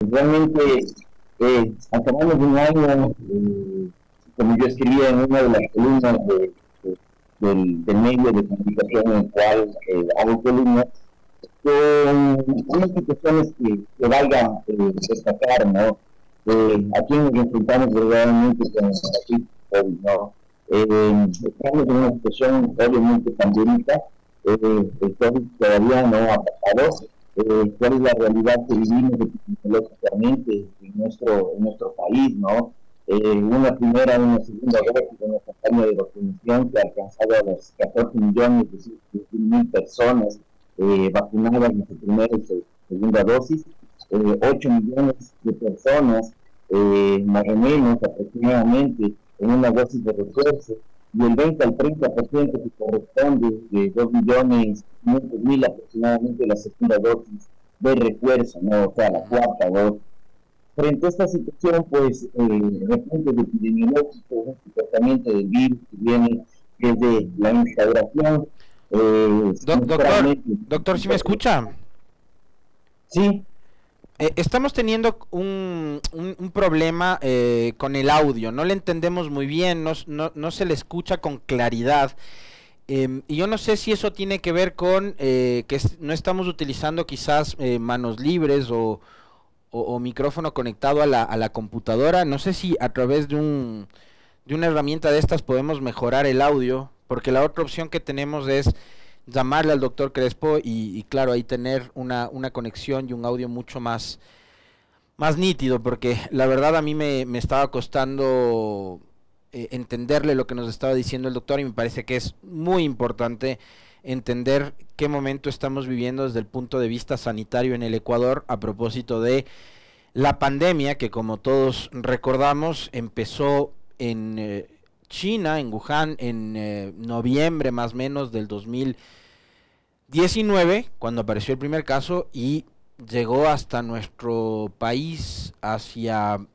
Realmente, acabamos de un año, como yo escribía en una de las columnas del medio de comunicación en el cual hago columnas, con unas situaciones que valga destacar, ¿no? Aquí nos enfrentamos verdaderamente con el COVID, ¿no? Estamos en una situación obviamente pandémica, el COVID todavía no ha pasado. ¿Cuál es la realidad que vivimos epidemiológicamente en nuestro país, ¿no? Una primera y una segunda dosis de una campaña de vacunación que ha alcanzado a los 14 millones de mil personas vacunadas en su primera y segunda dosis, 8 millones de personas, más o menos aproximadamente, en una dosis de refuerzo, y el 20 al 30% que corresponde de 2 millones 500 mil aproximadamente la segunda dosis de refuerzo, ¿no? O sea, la cuarta dosis. Frente a esta situación, pues, repuntes epidemiológicos, un comportamiento del virus que viene desde la instauración. Doctor, ¿sí me escucha? Sí. Estamos teniendo un problema con el audio, no le entendemos muy bien, no se le escucha con claridad. Y yo no sé si eso tiene que ver con no estamos utilizando quizás manos libres o micrófono conectado a la computadora. No sé si a través de una herramienta de estas podemos mejorar el audio, porque la otra opción que tenemos es llamarle al doctor Crespo y claro, ahí tener una conexión y un audio mucho más nítido, porque la verdad a mí me estaba costando entenderle lo que nos estaba diciendo el doctor, y me parece que es muy importante entender qué momento estamos viviendo desde el punto de vista sanitario en el Ecuador a propósito de la pandemia que, como todos recordamos, empezó en China, en Wuhan, en noviembre más o menos del 2019, cuando apareció el primer caso, y llegó hasta nuestro país hacia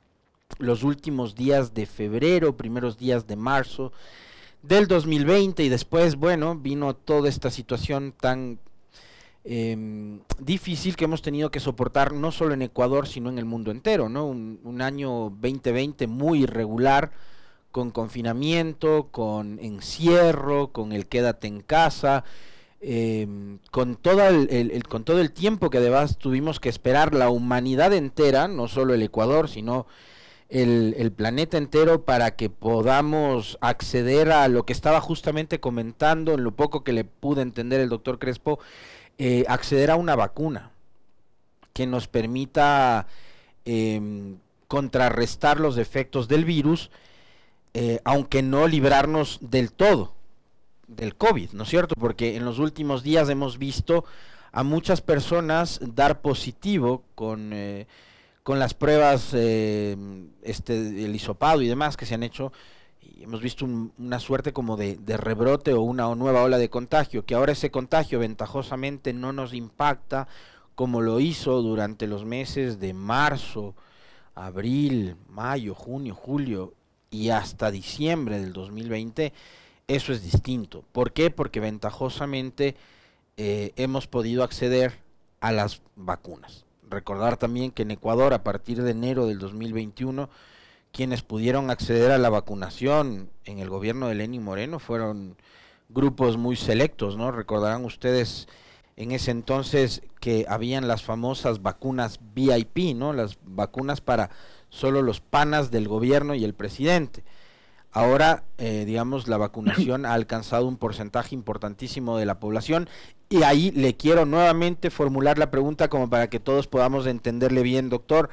los últimos días de febrero, primeros días de marzo del 2020, y después, bueno, vino toda esta situación tan difícil que hemos tenido que soportar no solo en Ecuador, sino en el mundo entero, ¿no? Un año 2020 muy irregular, con confinamiento, con encierro, con el quédate en casa, con todo el tiempo que además tuvimos que esperar la humanidad entera, no solo el Ecuador, sino el planeta entero, para que podamos acceder a lo que estaba justamente comentando, en lo poco que le pude entender el doctor Crespo, acceder a una vacuna que nos permita contrarrestar los efectos del virus, aunque no librarnos del todo del COVID, ¿no es cierto? Porque en los últimos días hemos visto a muchas personas dar positivo con las pruebas, el hisopado y demás que se han hecho, y hemos visto una suerte como de rebrote o una nueva ola de contagio, que ahora ese contagio ventajosamente no nos impacta como lo hizo durante los meses de marzo, abril, mayo, junio, julio y hasta diciembre del 2020. Eso es distinto. ¿Por qué? Porque ventajosamente hemos podido acceder a las vacunas. Recordar también que en Ecuador, a partir de enero del 2021, quienes pudieron acceder a la vacunación en el gobierno de Lenín Moreno fueron grupos muy selectos, ¿no? Recordarán ustedes en ese entonces que habían las famosas vacunas VIP, ¿no? Las vacunas para solo los panas del gobierno y el presidente. Ahora, digamos, la vacunación ha alcanzado un porcentaje importantísimo de la población, y ahí le quiero nuevamente formular la pregunta como para que todos podamos entenderle bien, doctor.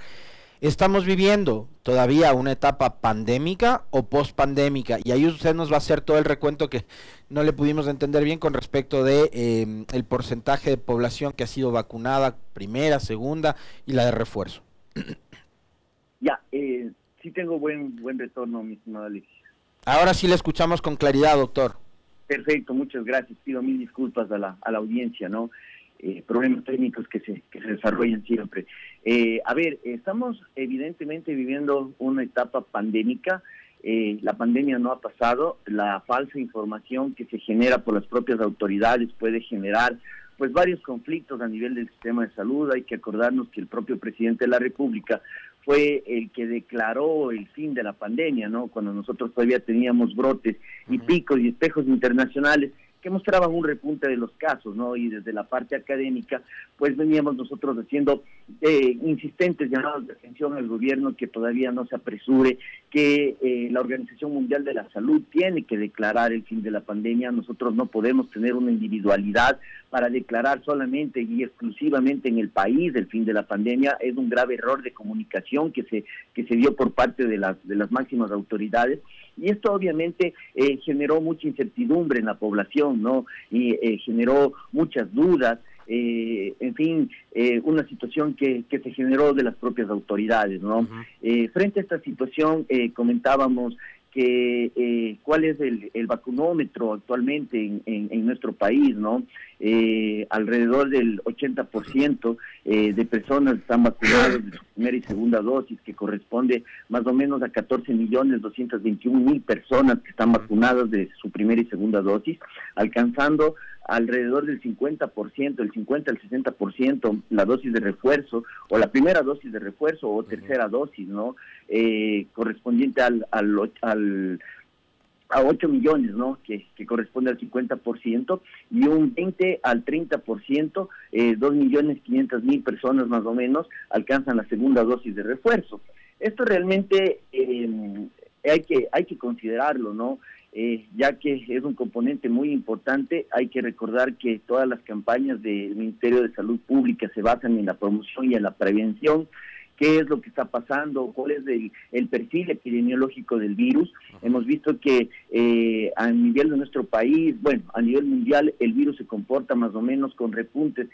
¿Estamos viviendo todavía una etapa pandémica o post-pandémica? Y ahí usted nos va a hacer todo el recuento que no le pudimos entender bien con respecto de el porcentaje de población que ha sido vacunada, primera, segunda, y la de refuerzo. Ya, sí tengo buen retorno, mi estimado Alexis. Ahora sí le escuchamos con claridad, doctor. Perfecto, muchas gracias. Pido mil disculpas a la audiencia, ¿no? Problemas técnicos que se desarrollan siempre. A ver, estamos evidentemente viviendo una etapa pandémica. La pandemia no ha pasado. La falsa información que se genera por las propias autoridades puede generar pues varios conflictos a nivel del sistema de salud. Hay que acordarnos que el propio presidente de la República fue el que declaró el fin de la pandemia, ¿no? Cuando nosotros todavía teníamos brotes y picos y espejos internacionales que mostraban un repunte de los casos, ¿no? Y desde la parte académica, pues veníamos nosotros haciendo insistentes llamados de atención al gobierno que todavía no se apresure, que la Organización Mundial de la Salud tiene que declarar el fin de la pandemia. Nosotros no podemos tener una individualidad para declarar solamente y exclusivamente en el país el fin de la pandemia. Es un grave error de comunicación que se dio por parte de las máximas autoridades. Y esto obviamente generó mucha incertidumbre en la población, ¿no? Y generó muchas dudas, en fin, una situación que se generó de las propias autoridades, ¿no? Frente a esta situación, comentábamos que cuál es el vacunómetro actualmente en nuestro país, ¿no? Alrededor del 80% de personas están vacunadas de su primera y segunda dosis, que corresponde más o menos a 14.221.000 personas que están vacunadas de su primera y segunda dosis, alcanzando alrededor del 50%, el 50 al 60% la dosis de refuerzo, o la primera dosis de refuerzo, o tercera dosis, ¿no? Correspondiente a 8 millones, ¿no? Que corresponde al 50%, y un 20 al 30%, 2.500.000 personas más o menos, alcanzan la segunda dosis de refuerzo. Esto realmente hay que considerarlo, ¿no? Ya que es un componente muy importante. Hay que recordar que todas las campañas del Ministerio de Salud Pública se basan en la promoción y en la prevención. ¿Qué es lo que está pasando? ¿Cuál es el perfil epidemiológico del virus? Hemos visto que a nivel de nuestro país, bueno, a nivel mundial, el virus se comporta más o menos con repuntes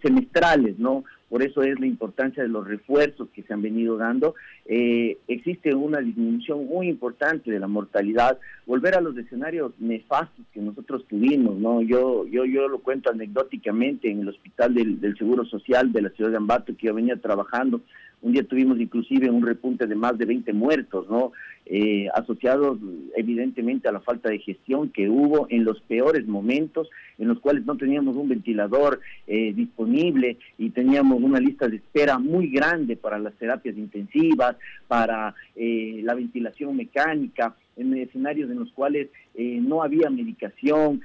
semestrales, ¿no? Por eso es la importancia de los refuerzos que se han venido dando. Existe una disminución muy importante de la mortalidad. Volver a los escenarios nefastos que nosotros tuvimos, ¿no? Yo lo cuento anecdóticamente en el hospital del Seguro Social de la ciudad de Ambato, que yo venía trabajando. Un día tuvimos inclusive un repunte de más de 20 muertos, ¿no? Asociados evidentemente a la falta de gestión que hubo en los peores momentos, en los cuales no teníamos un ventilador disponible y teníamos una lista de espera muy grande para las terapias intensivas, para la ventilación mecánica, en escenarios en los cuales no había medicación,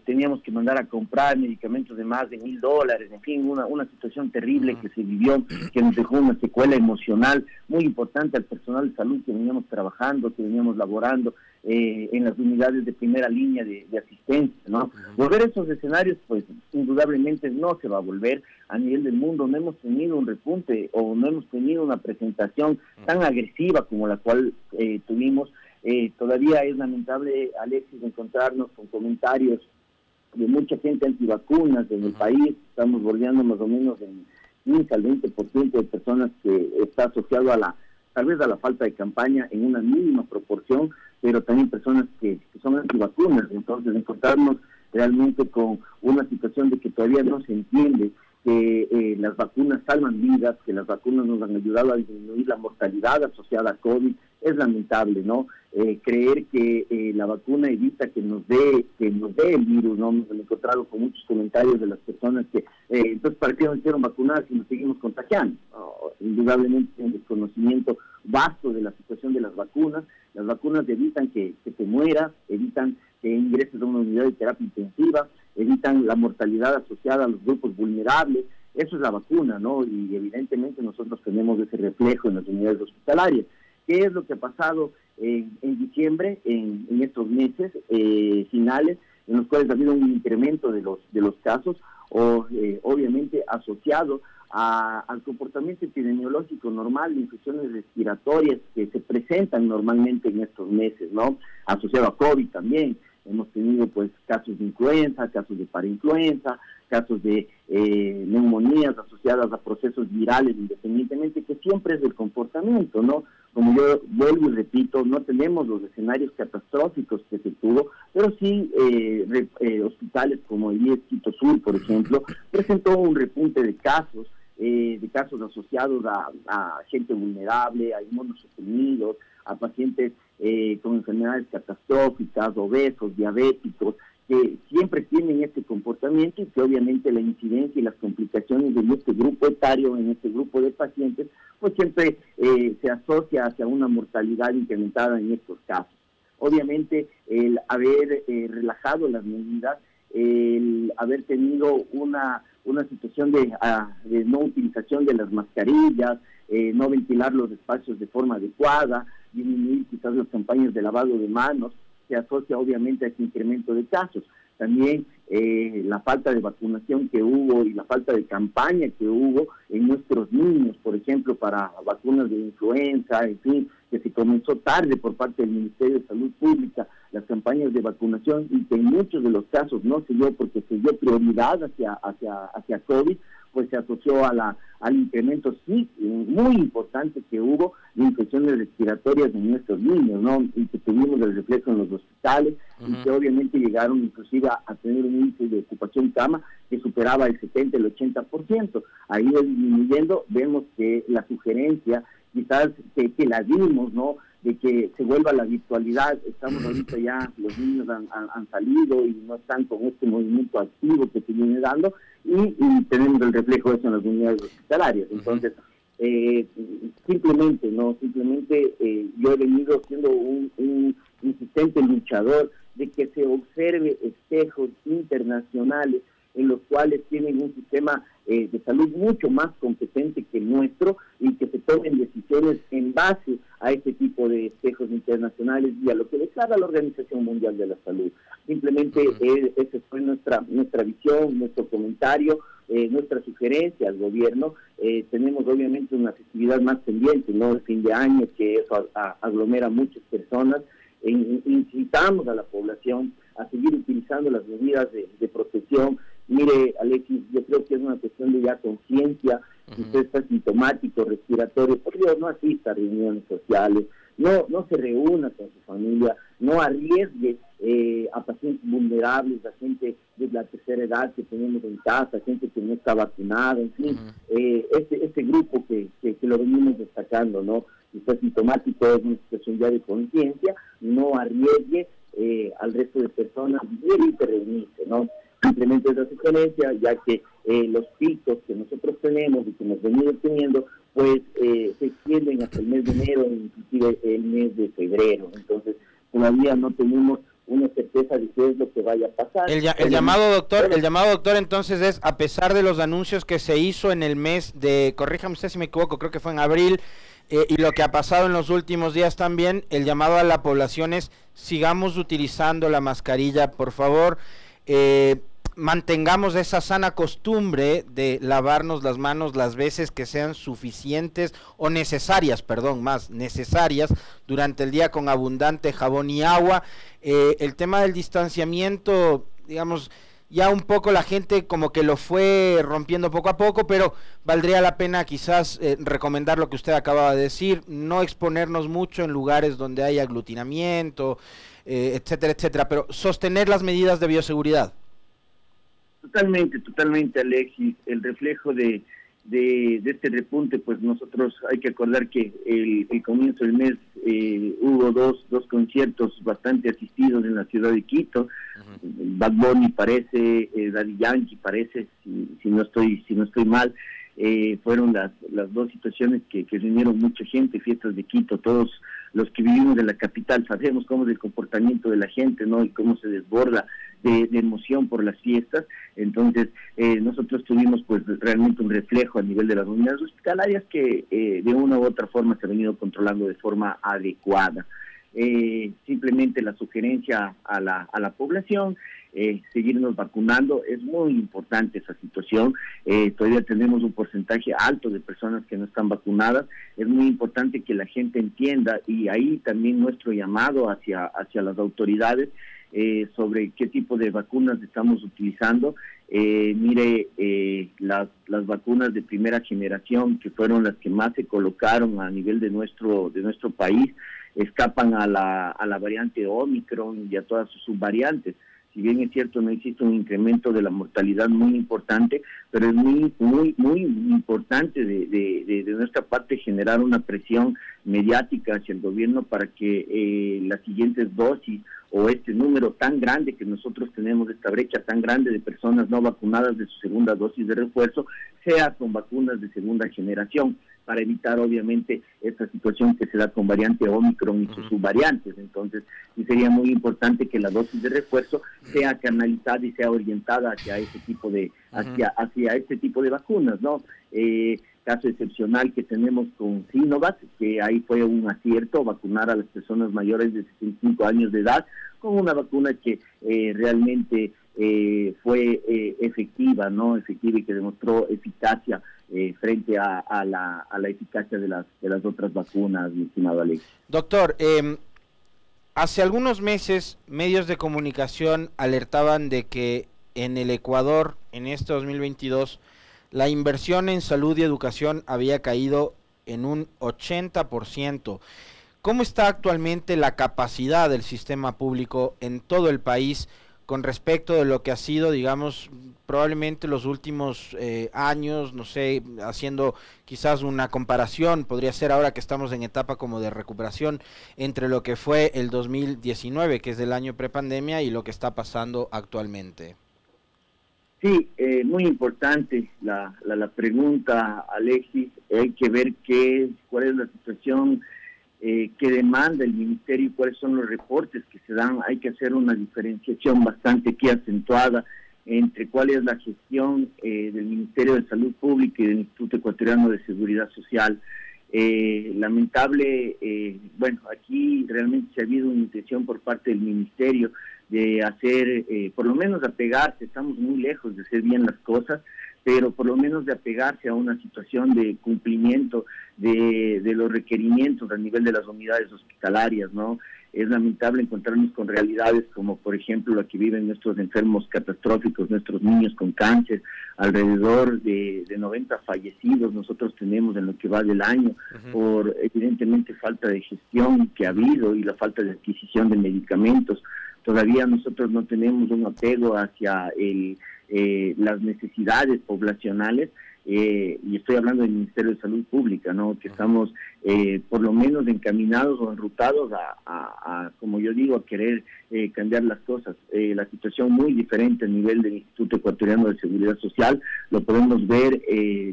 teníamos que mandar a comprar medicamentos de más de $1,000, en fin, una situación terrible que se vivió, que nos dejó una secuela emocional muy importante al personal de salud que veníamos trabajando, que veníamos laborando en las unidades de primera línea de asistencia, ¿no? Volver a esos escenarios, pues indudablemente no se va a volver. A nivel del mundo no hemos tenido un repunte o no hemos tenido una presentación tan agresiva como la cual tuvimos. Todavía es lamentable, Alexis, encontrarnos con comentarios de mucha gente antivacunas en el país. Estamos bordeando más o menos en 15 al 20% de personas que está asociado tal vez a la falta de campaña en una mínima proporción, pero también personas que son antivacunas. Entonces encontrarnos realmente con una situación de que todavía no se entiende que las vacunas salvan vidas, que las vacunas nos han ayudado a disminuir la mortalidad asociada a COVID, es lamentable, ¿no? Creer que la vacuna evita que nos dé el virus, ¿no? Me he encontrado con muchos comentarios de las personas que, entonces, ¿para qué nos hicieron vacunar si nos seguimos contagiando? Indudablemente un desconocimiento vasto de la situación de las vacunas. Las vacunas evitan que te mueras, evitan que ingreses a una unidad de terapia intensiva, evitan la mortalidad asociada a los grupos vulnerables. Eso es la vacuna, ¿no? Y evidentemente nosotros tenemos ese reflejo en las unidades hospitalarias. ¿Qué es lo que ha pasado en diciembre, en estos meses finales, en los cuales ha habido un incremento de los casos, obviamente asociado al comportamiento epidemiológico normal de infecciones respiratorias que se presentan normalmente en estos meses, ¿no? Asociado a COVID también. Hemos tenido pues casos de influenza, casos de parainfluenza, casos de neumonías asociadas a procesos virales, independientemente que siempre es del comportamiento, ¿no? Como yo vuelvo y repito, no tenemos los escenarios catastróficos que se tuvo, pero sí hospitales como el IES Quito Sur, por ejemplo, presentó un repunte de casos asociados a gente vulnerable, a inmunosuprimidos, a pacientes con enfermedades catastróficas, obesos, diabéticos, que siempre tienen este comportamiento y que obviamente la incidencia y las complicaciones de este grupo etario, en este grupo de pacientes, pues siempre se asocia hacia una mortalidad incrementada en estos casos. Obviamente el haber relajado las medidas, el haber tenido una situación de no utilización de las mascarillas, no ventilar los espacios de forma adecuada, disminuir quizás las campañas de lavado de manos, se asocia obviamente a ese incremento de casos. También la falta de vacunación que hubo y la falta de campaña que hubo en nuestros niños, por ejemplo, para vacunas de influenza, en fin, que se comenzó tarde por parte del Ministerio de Salud Pública, las campañas de vacunación, y que en muchos de los casos no se dio porque se dio prioridad hacia COVID, pues se asoció al incremento sí muy importante que hubo de infecciones respiratorias en nuestros niños, ¿no? Y que tuvimos el reflejo en los hospitales, y que obviamente llegaron inclusive a tener un índice de ocupación cama que superaba el 70, el 80%. Ahí disminuyendo, vemos que la sugerencia, quizás que la dimos, ¿no?, de que se vuelva la virtualidad. Estamos ahorita ya, los niños han salido y no están con este movimiento activo que se viene dando, y tenemos el reflejo de eso en las unidades hospitalarias. Entonces, simplemente yo he venido siendo un insistente luchador de que se observe espejos internacionales en los cuales tienen un sistema de salud mucho más competente que el nuestro, y que se tomen decisiones en base a este tipo de espejos internacionales y a lo que declara la Organización Mundial de la Salud. Simplemente esa fue nuestra visión, nuestro comentario, nuestra sugerencia al gobierno. Tenemos obviamente una festividad más pendiente, ¿no?, el fin de año, que eso aglomera a muchas personas. Incitamos a la población a seguir utilizando las medidas de protección. Mire, Alexis, yo creo que es una cuestión de ya conciencia. Si usted está sintomático, respiratorio, por Dios, no asista a reuniones sociales, no se reúna con su familia, no arriesgue a pacientes vulnerables, a gente de la tercera edad que tenemos en casa, gente que no está vacunada, en fin, este grupo que lo venimos destacando, ¿no? Si está sintomático, es una situación ya de conciencia, no arriesgue al resto de personas y reunirse, ¿no? Simplemente esa sugerencia, ya que los picos que nosotros tenemos y que hemos venido teniendo, pues se extienden hasta el mes de enero, inclusive el mes de febrero. Entonces, todavía no tenemos una certeza de qué es lo que vaya a pasar. El llamado, doctor, entonces es, a pesar de los anuncios que se hizo en el mes de, corríjame usted si me equivoco, creo que fue en abril, y lo que ha pasado en los últimos días también, el llamado a la población es, sigamos utilizando la mascarilla, por favor. Mantengamos esa sana costumbre de lavarnos las manos las veces que sean suficientes o necesarias, más necesarias, durante el día, con abundante jabón y agua. El tema del distanciamiento, digamos, ya un poco la gente como que lo fue rompiendo poco a poco, pero valdría la pena quizás recomendar lo que usted acaba de decir, no exponernos mucho en lugares donde hay aglutinamiento, etcétera, etcétera, pero sostener las medidas de bioseguridad. Totalmente, Alexis. El reflejo de este repunte, pues nosotros hay que acordar que el comienzo del mes hubo dos conciertos bastante asistidos en la ciudad de Quito. Bad Bunny parece, Daddy Yankee parece, si no estoy mal. Fueron las dos situaciones que reunieron mucha gente, fiestas de Quito. Todos los que vivimos en la capital sabemos cómo es el comportamiento de la gente, ¿no?, y cómo se desborda de emoción por las fiestas. Entonces, nosotros tuvimos pues realmente un reflejo a nivel de las unidades hospitalarias que de una u otra forma se ha venido controlando de forma adecuada. Simplemente la sugerencia a la población, seguirnos vacunando. Es muy importante esa situación. Todavía tenemos un porcentaje alto de personas que no están vacunadas. Es muy importante que la gente entienda, y ahí también nuestro llamado hacia las autoridades sobre qué tipo de vacunas estamos utilizando. Las vacunas de primera generación, que fueron las que más se colocaron a nivel de nuestro país, escapan a la variante Omicron y a todas sus subvariantes. Si bien es cierto, no existe un incremento de la mortalidad muy importante, pero es muy importante de nuestra parte generar una presión mediática hacia el gobierno para que las siguientes dosis o este número tan grande que nosotros tenemos, esta brecha tan grande de personas no vacunadas de su segunda dosis de refuerzo, sea con vacunas de segunda generación, para evitar obviamente esta situación que se da con variante Omicron y sus subvariantes. Entonces, sí sería muy importante que la dosis de refuerzo sea canalizada y sea orientada hacia ese tipo de, hacia este tipo de vacunas, ¿no? Caso excepcional que tenemos con Sinovac, que ahí fue un acierto vacunar a las personas mayores de 65 años de edad con una vacuna que realmente fue efectiva, ¿no? Efectiva y que demostró eficacia frente a la eficacia de las otras vacunas, mi estimado Alex. Doctor, hace algunos meses medios de comunicación alertaban de que en el Ecuador, en este 2022, la inversión en salud y educación había caído en un 80%. ¿Cómo está actualmente la capacidad del sistema público en todo el país con respecto de lo que ha sido, digamos, probablemente los últimos años, no sé, haciendo quizás una comparación, podría ser ahora que estamos en etapa como de recuperación entre lo que fue el 2019, que es del año prepandemia, y lo que está pasando actualmente? Sí, muy importante la pregunta, Alexis. Hay que ver cuál es la situación que demanda el Ministerio y cuáles son los reportes que se dan. Hay que hacer una diferenciación bastante aquí acentuada entre cuál es la gestión del Ministerio de Salud Pública y del Instituto Ecuatoriano de Seguridad Social. Lamentable, bueno, aquí realmente se ha habido una intención por parte del Ministerio de hacer, por lo menos apegarse, estamos muy lejos de hacer bien las cosas, pero por lo menos de apegarse a una situación de cumplimiento de los requerimientos a nivel de las unidades hospitalarias, ¿no? Es lamentable encontrarnos con realidades como, por ejemplo, la que viven nuestros enfermos catastróficos, nuestros niños con cáncer, alrededor de 90 fallecidos nosotros tenemos en lo que va del año, por evidentemente falta de gestión que ha habido y la falta de adquisición de medicamentos. Todavía nosotros no tenemos un apego hacia las necesidades poblacionales, y estoy hablando del Ministerio de Salud Pública, ¿no? Que estamos por lo menos encaminados o enrutados a como yo digo, a querer cambiar las cosas. La situación muy diferente a nivel del Instituto Ecuatoriano de Seguridad Social, lo podemos ver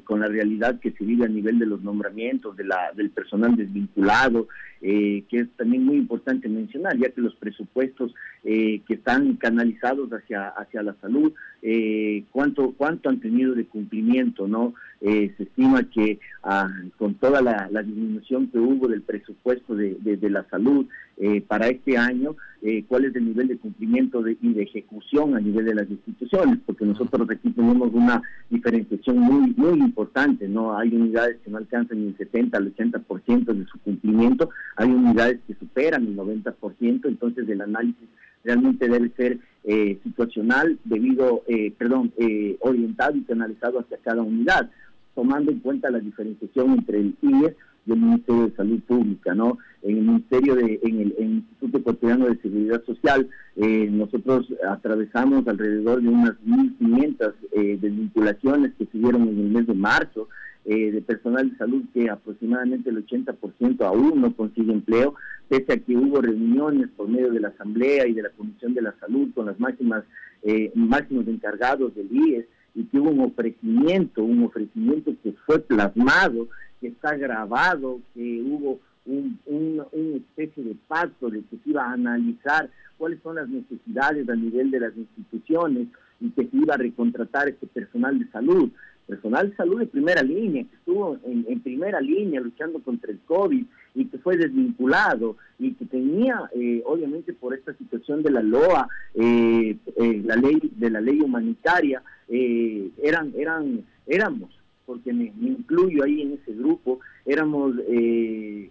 con la realidad que se vive a nivel de los nombramientos, del personal desvinculado, que es también muy importante mencionar, ya que los presupuestos que están canalizados hacia la salud, cuánto han tenido de cumplimiento, ¿no? Se estima que con toda la disminución que hubo del presupuesto de la salud para este año, cuál es el nivel de cumplimiento y de ejecución a nivel de las instituciones, porque nosotros aquí tenemos una diferenciación muy importante, ¿no? Hay unidades que no alcanzan ni el 70 al 80% de su cumplimiento, hay unidades que superan el 90%, entonces el análisis realmente debe ser situacional, orientado y canalizado hacia cada unidad, tomando en cuenta la diferenciación entre el IES y el Ministerio de Salud Pública, ¿no? En el Instituto Ecuatoriano de Seguridad Social, nosotros atravesamos alrededor de unas 1.500 desvinculaciones que se dieron en el mes de marzo, de personal de salud que aproximadamente el 80% aún no consigue empleo, pese a que hubo reuniones por medio de la Asamblea y de la Comisión de la Salud con las máximos encargados del IES, y que hubo un ofrecimiento que fue plasmado, que está grabado, que hubo una especie de pacto de que se iba a analizar cuáles son las necesidades a nivel de las instituciones y que se iba a recontratar este personal de salud de primera línea, que estuvo en primera línea luchando contra el COVID y que fue desvinculado y que tenía, obviamente por esta situación de la LOA, la ley humanitaria, éramos, porque me incluyo ahí en ese grupo, éramos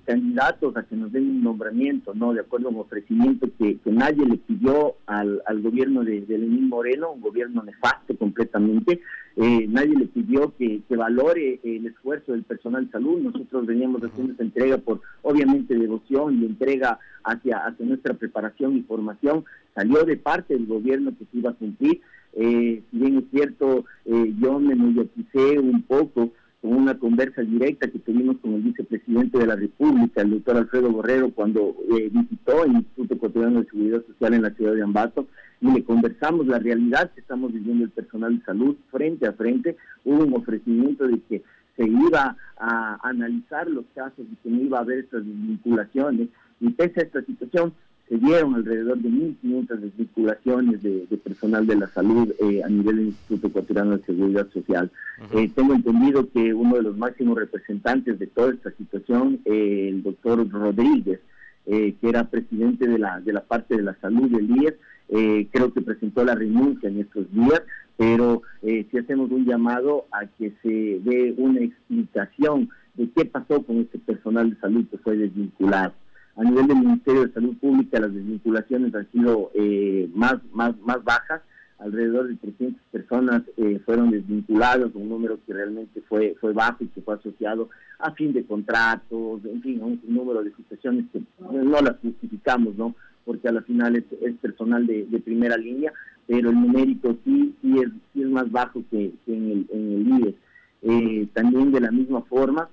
candidatos a que nos den un nombramiento, ¿no? De acuerdo a un ofrecimiento que nadie le pidió al gobierno de Lenín Moreno, un gobierno nefasto completamente. Nadie le pidió que valore el esfuerzo del personal de salud. Nosotros veníamos haciendo esa entrega por, obviamente, devoción y entrega hacia nuestra preparación y formación. Salió de parte del gobierno que se iba a cumplir. Si bien es cierto, yo me mediaticé un poco con una conversa directa que tuvimos con el vicepresidente de la República, el doctor Alfredo Borrero, cuando visitó el Instituto Ecuatoriano de Seguridad Social en la ciudad de Ambato, y le conversamos la realidad que estamos viviendo el personal de salud frente a frente. Hubo un ofrecimiento de que se iba a analizar los casos y que no iba a haber estas desvinculaciones, y pese a esta situación se dieron alrededor de 1.500 desvinculaciones de personal de la salud a nivel del Instituto Ecuatoriano de Seguridad Social. Tengo entendido que uno de los máximos representantes de toda esta situación, el doctor Rodríguez, que era presidente de la parte de la salud del IES, creo que presentó la renuncia en estos días, pero sí hacemos un llamado a que se dé una explicación de qué pasó con este personal de salud que fue desvinculado. A nivel del Ministerio de Salud Pública, las desvinculaciones han sido más bajas. Alrededor de 300 personas fueron desvinculadas, un número que realmente fue bajo y que fue asociado a fin de contratos, en fin, un número de situaciones que no las justificamos, ¿no? Porque a la final es personal de primera línea, pero el numérico sí es más bajo que en el IES. También de la misma forma,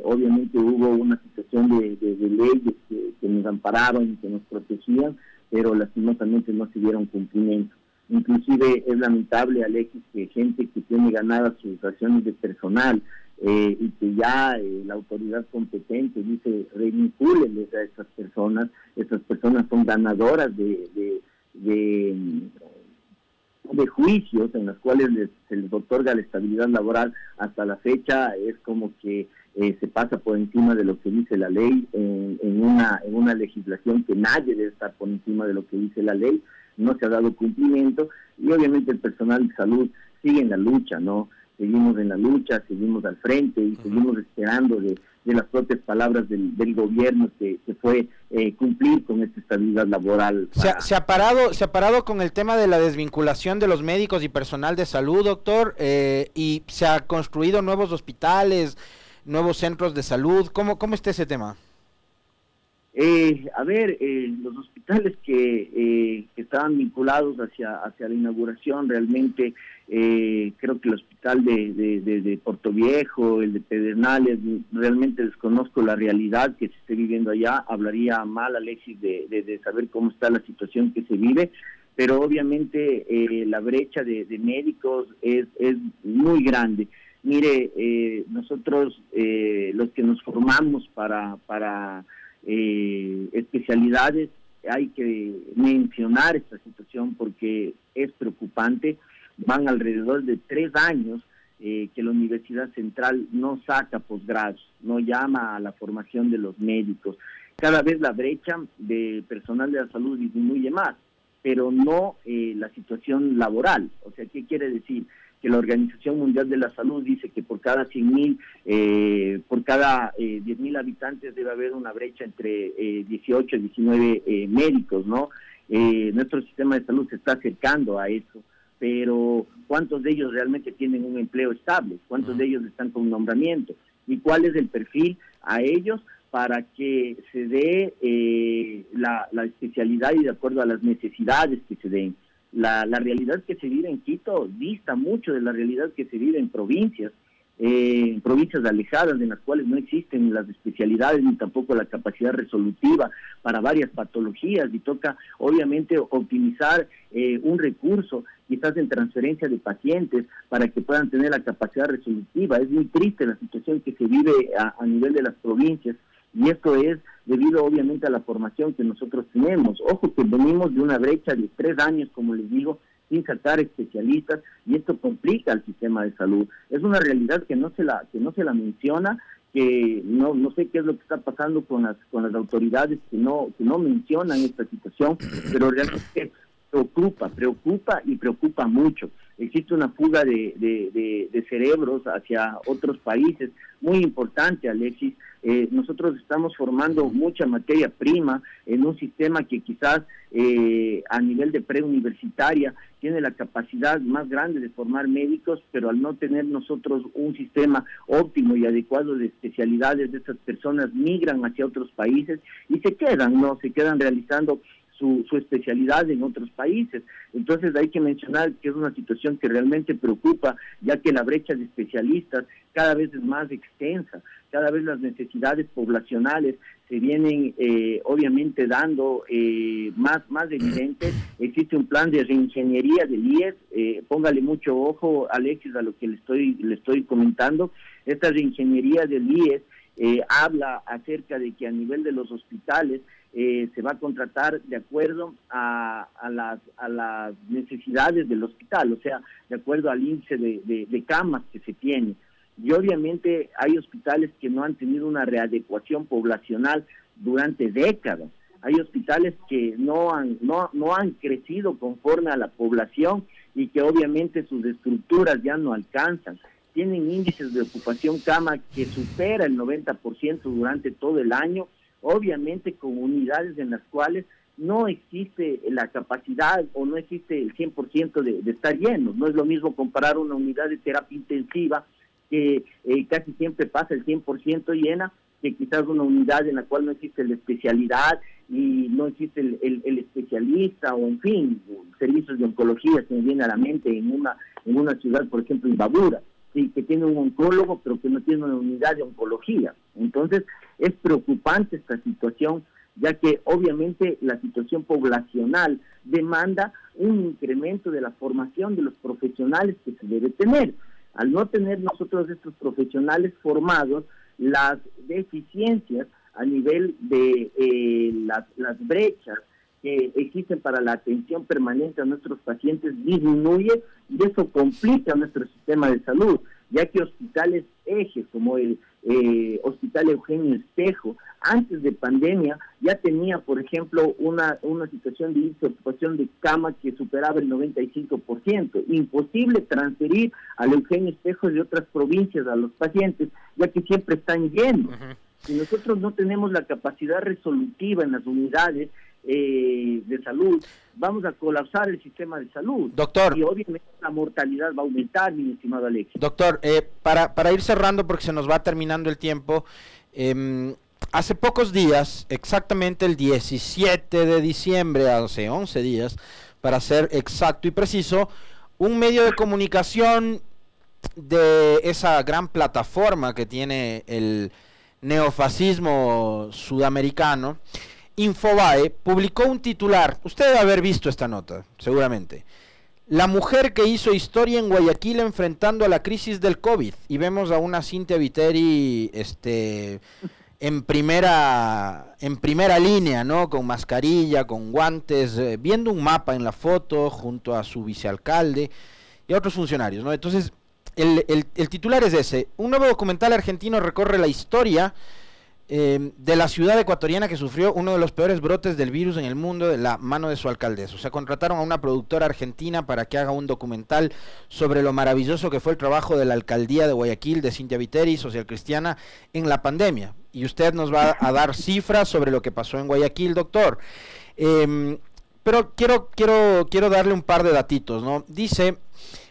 obviamente hubo una situación de leyes que nos amparaban y que nos protegían, pero lastimosamente no se dieron cumplimiento. Inclusive es lamentable, Alexis, que gente que tiene ganadas sus raciones de personal y que ya la autoridad competente dice revincúlenles a estas personas son ganadoras de juicios en los cuales se les otorga la estabilidad laboral. Hasta la fecha es como que se pasa por encima de lo que dice la ley en una legislación que nadie debe estar por encima de lo que dice la ley. No se ha dado cumplimiento y obviamente el personal de salud sigue en la lucha, ¿no? Seguimos en la lucha, seguimos al frente y seguimos esperando de las propias palabras del gobierno que fue cumplir con esta estabilidad laboral. Se ha parado con el tema de la desvinculación de los médicos y personal de salud, doctor, y se ha construido nuevos hospitales, nuevos centros de salud. ¿Cómo está ese tema? Los hospitales que estaban vinculados hacia la inauguración, realmente creo que el hospital de Puerto Viejo, el de Pedernales, realmente desconozco la realidad que se esté viviendo allá. Hablaría mal, Alexis, de saber cómo está la situación que se vive, pero obviamente la brecha de médicos es muy grande. Mire, nosotros los que nos formamos para especialidades, hay que mencionar esta situación porque es preocupante. Van alrededor de 3 años que la Universidad Central no saca posgrados, no llama a la formación de los médicos. Cada vez la brecha de personal de la salud disminuye más, pero no la situación laboral. O sea, ¿qué quiere decir? Que la Organización Mundial de la Salud dice que por cada 100.000, por cada 10.000 habitantes debe haber una brecha entre 18 y 19 médicos, ¿no? Nuestro sistema de salud se está acercando a eso, pero ¿cuántos de ellos realmente tienen un empleo estable? ¿Cuántos de ellos están con nombramiento? ¿Y cuál es el perfil a ellos para que se dé la especialidad y de acuerdo a las necesidades que se den? La realidad que se vive en Quito dista mucho de la realidad que se vive en provincias alejadas, en las cuales no existen las especialidades ni tampoco la capacidad resolutiva para varias patologías, y toca obviamente optimizar un recurso, quizás en transferencia de pacientes, para que puedan tener la capacidad resolutiva. Es muy triste la situación que se vive a nivel de las provincias, y esto es debido obviamente a la formación que nosotros tenemos. Ojo que venimos de una brecha de 3 años, como les digo, sin sacar especialistas, y esto complica el sistema de salud. Es una realidad que no se la menciona, que no sé qué es lo que está pasando con las autoridades que no mencionan esta situación, pero realmente preocupa mucho. Existe una fuga de cerebros hacia otros países muy importante, Alexis. Nosotros estamos formando mucha materia prima en un sistema que quizás a nivel de preuniversitaria tiene la capacidad más grande de formar médicos, pero al no tener nosotros un sistema óptimo y adecuado de especialidades, de estas personas migran hacia otros países y se quedan realizando su especialidad en otros países. Entonces hay que mencionar que es una situación que realmente preocupa, ya que la brecha de especialistas cada vez es más extensa, cada vez las necesidades poblacionales se vienen obviamente dando más evidentes. Existe un plan de reingeniería del IES, póngale mucho ojo, Alexis, a lo que le estoy comentando. Esta reingeniería del IES habla acerca de que a nivel de los hospitales se va a contratar de acuerdo a las necesidades del hospital, o sea, de acuerdo al índice de camas que se tiene. Y obviamente hay hospitales que no han tenido una readecuación poblacional durante décadas. Hay hospitales que no han crecido conforme a la población y que obviamente sus estructuras ya no alcanzan. Tienen índices de ocupación cama que supera el 90% durante todo el año, obviamente con unidades en las cuales no existe la capacidad o no existe el 100% de estar llenos. No es lo mismo comparar una unidad de terapia intensiva que casi siempre pasa el 100% llena, que quizás una unidad en la cual no existe la especialidad y no existe el especialista, o en fin, servicios de oncología se me viene a la mente en una ciudad, por ejemplo, Imbabura, ¿sí?, que tiene un oncólogo pero que no tiene una unidad de oncología. Entonces es preocupante esta situación, ya que obviamente la situación poblacional demanda un incremento de la formación de los profesionales que se debe tener. Al no tener nosotros estos profesionales formados, las deficiencias a nivel de las brechas que existen para la atención permanente a nuestros pacientes disminuye, y eso complica nuestro sistema de salud, ya que hospitales ejes como el Hospital Eugenio Espejo, antes de pandemia, ya tenía, por ejemplo, una situación de ocupación de cama que superaba el 95%. Imposible transferir al Eugenio Espejo de otras provincias a los pacientes, ya que siempre están llenos. Si nosotros no tenemos la capacidad resolutiva en las unidades de salud, vamos a colapsar el sistema de salud. Doctor. Y obviamente la mortalidad va a aumentar, mi estimado Alexis. Doctor, para ir cerrando, porque se nos va terminando el tiempo, hace pocos días, exactamente el 17 de diciembre, hace 11 días, para ser exacto y preciso, un medio de comunicación de esa gran plataforma que tiene el neofascismo sudamericano, Infobae, publicó un titular. Usted debe haber visto esta nota, seguramente. La mujer que hizo historia en Guayaquil enfrentando a la crisis del COVID. Y vemos a una Cintia Viteri en primera línea, ¿no? Con mascarilla, con guantes, viendo un mapa en la foto junto a su vicealcalde y a otros funcionarios, ¿no? Entonces, el titular es ese. Un nuevo documental argentino recorre la historia de la ciudad ecuatoriana que sufrió uno de los peores brotes del virus en el mundo de la mano de su alcaldesa. O sea, contrataron a una productora argentina para que haga un documental sobre lo maravilloso que fue el trabajo de la alcaldía de Guayaquil, de Cintia Viteri, social cristiana, en la pandemia. Y usted nos va a dar cifras sobre lo que pasó en Guayaquil, doctor. Pero quiero darle un par de datitos, ¿no? Dice: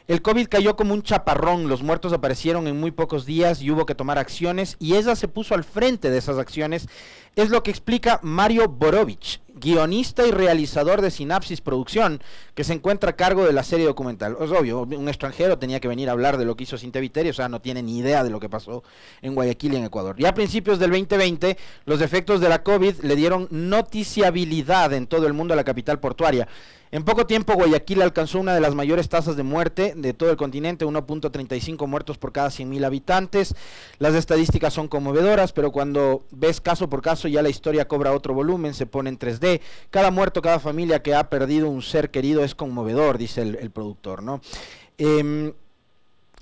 el COVID cayó como un chaparrón, los muertos aparecieron en muy pocos días y hubo que tomar acciones, y ella se puso al frente de esas acciones. Es lo que explica Mario Borovich, guionista y realizador de Sinapsis Producción, que se encuentra a cargo de la serie documental. Es obvio, un extranjero tenía que venir a hablar de lo que hizo Cintia Viteri, o sea, no tiene ni idea de lo que pasó en Guayaquil y en Ecuador. Ya a principios del 2020, los efectos de la COVID le dieron noticiabilidad en todo el mundo a la capital portuaria. En poco tiempo, Guayaquil alcanzó una de las mayores tasas de muerte de todo el continente, 1.35 muertos por cada 100.000 habitantes. Las estadísticas son conmovedoras, pero cuando ves caso por caso ya la historia cobra otro volumen, se pone en 3D. Cada muerto, cada familia que ha perdido un ser querido es conmovedor, dice el productor, ¿no?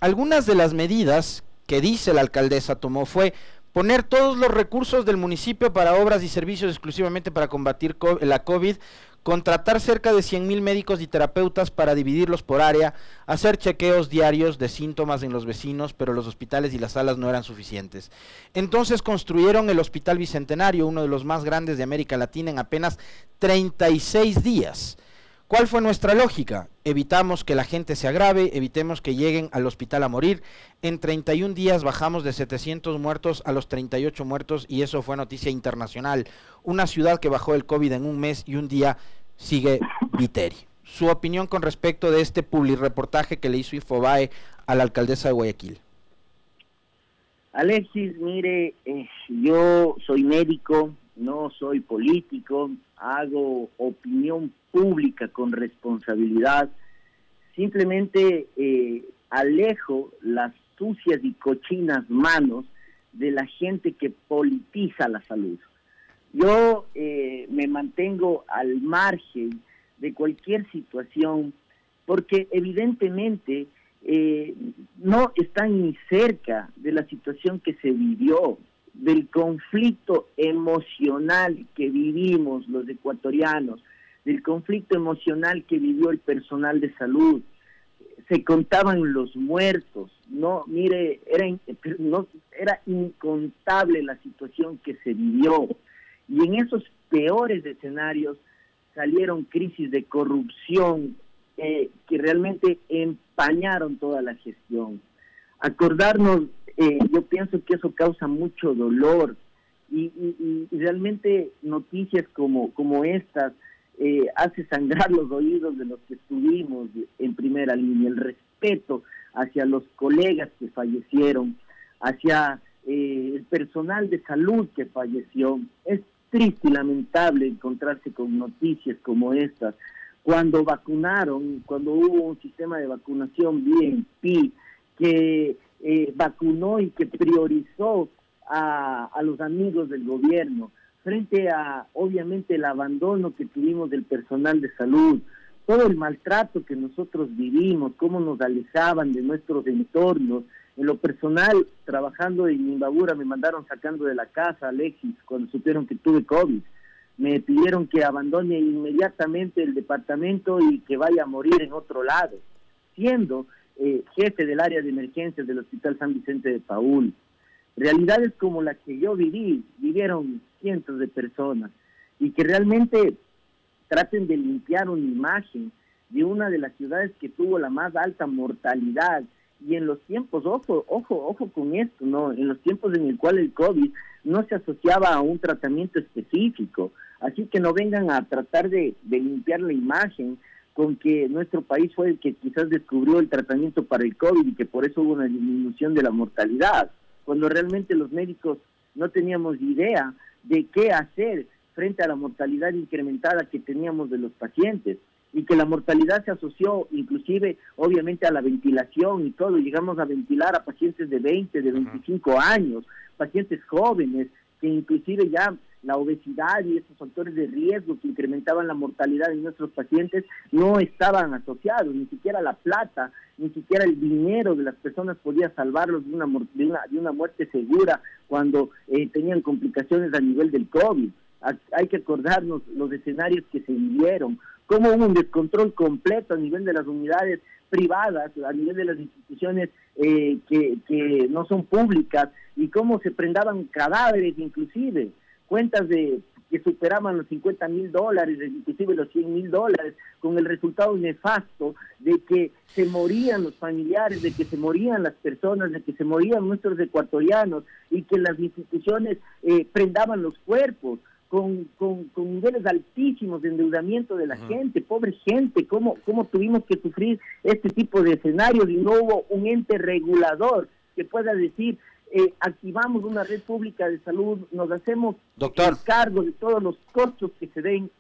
Algunas de las medidas que dice la alcaldesa tomó fue poner todos los recursos del municipio para obras y servicios exclusivamente para combatir la COVID, contratar cerca de 100.000 médicos y terapeutas para dividirlos por área, hacer chequeos diarios de síntomas en los vecinos, pero los hospitales y las salas no eran suficientes. Entonces construyeron el Hospital Bicentenario, uno de los más grandes de América Latina, en apenas 36 días. ¿Cuál fue nuestra lógica? Evitamos que la gente se agrave, evitemos que lleguen al hospital a morir. En 31 días bajamos de 700 muertos a los 38 muertos y eso fue noticia internacional. Una ciudad que bajó el COVID en un mes y un día sigue Viteri. Su opinión con respecto de este publireportaje que le hizo Infobae a la alcaldesa de Guayaquil. Alexis, mire, yo soy médico, no soy político, hago opinión pública con responsabilidad, simplemente alejo las sucias y cochinas manos de la gente que politiza la salud. Yo me mantengo al margen de cualquier situación porque evidentemente no están ni cerca de la situación que se vivió, del conflicto emocional que vivimos los ecuatorianos, del conflicto emocional que vivió el personal de salud. Se contaban los muertos, no, mire, era incontable la situación que se vivió. Y en esos peores escenarios salieron crisis de corrupción que realmente empañaron toda la gestión. Acordarnos, yo pienso que eso causa mucho dolor y realmente noticias como estas hace sangrar los oídos de los que estuvimos en primera línea. El respeto hacia los colegas que fallecieron, hacia el personal de salud que falleció. Es triste y lamentable encontrarse con noticias como estas. Cuando vacunaron, cuando hubo un sistema de vacunación BNP que vacunó y que priorizó a los amigos del gobierno, frente a, obviamente, el abandono que tuvimos del personal de salud, todo el maltrato que nosotros vivimos, cómo nos alejaban de nuestros entornos. En lo personal, trabajando en Imbabura, me mandaron sacando de la casa, Alexis, cuando supieron que tuve COVID. Me pidieron que abandone inmediatamente el departamento y que vaya a morir en otro lado, siendo jefe del área de emergencias del Hospital San Vicente de Paúl. Realidades como la que yo vivieron cientos de personas, y que realmente traten de limpiar una imagen de una de las ciudades que tuvo la más alta mortalidad. Y en los tiempos, ojo con esto, ¿no? En los tiempos en el cual el COVID no se asociaba a un tratamiento específico. Así que no vengan a tratar de limpiar la imagen con que nuestro país fue el que quizás descubrió el tratamiento para el COVID y que por eso hubo una disminución de la mortalidad, cuando realmente los médicos no teníamos idea de qué hacer frente a la mortalidad incrementada que teníamos de los pacientes, y que la mortalidad se asoció inclusive obviamente a la ventilación y todo. Llegamos a ventilar a pacientes de 20, de 25 años, pacientes jóvenes, que inclusive ya la obesidad y esos factores de riesgo que incrementaban la mortalidad en nuestros pacientes no estaban asociados. Ni siquiera la plata, ni siquiera el dinero de las personas podía salvarlos de una muerte segura cuando tenían complicaciones a nivel del COVID. Hay que acordarnos los escenarios que se vivieron, cómo hubo un descontrol completo a nivel de las unidades privadas, a nivel de las instituciones que no son públicas, y cómo se prendaban cadáveres, inclusive cuentas que superaban los $50,000, inclusive los $100,000, con el resultado nefasto de que se morían los familiares, de que se morían las personas, de que se morían nuestros ecuatorianos, y que las instituciones prendaban los cuerpos. Con niveles altísimos de endeudamiento de la gente, pobre gente, cómo tuvimos que sufrir este tipo de escenarios, y no hubo un ente regulador que pueda decir, activamos una red pública de salud, nos hacemos cargo de todos los costos que se den